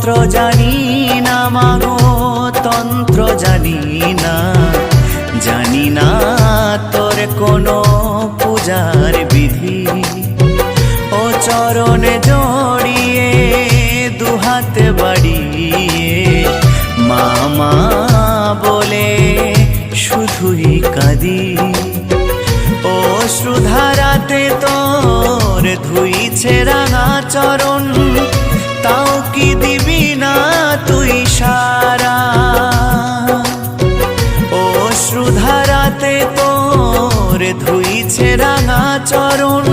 মন্ত্র জানি না মাগো, তন্ত্র জানি না, জানি না তোর কোনো পূজার বিধি। ও চরণে জড়িয়ে দুহাত বাড়িয়ে মা মা বলে শুধুই কাঁদি। ও শ্রুধারাতে তোর ধুইছে রাঙা চরণ, তাও কি দিবি না তুই সারা? ও শ্রুধারাতে তোর ধুইছে রাঙা চরণ,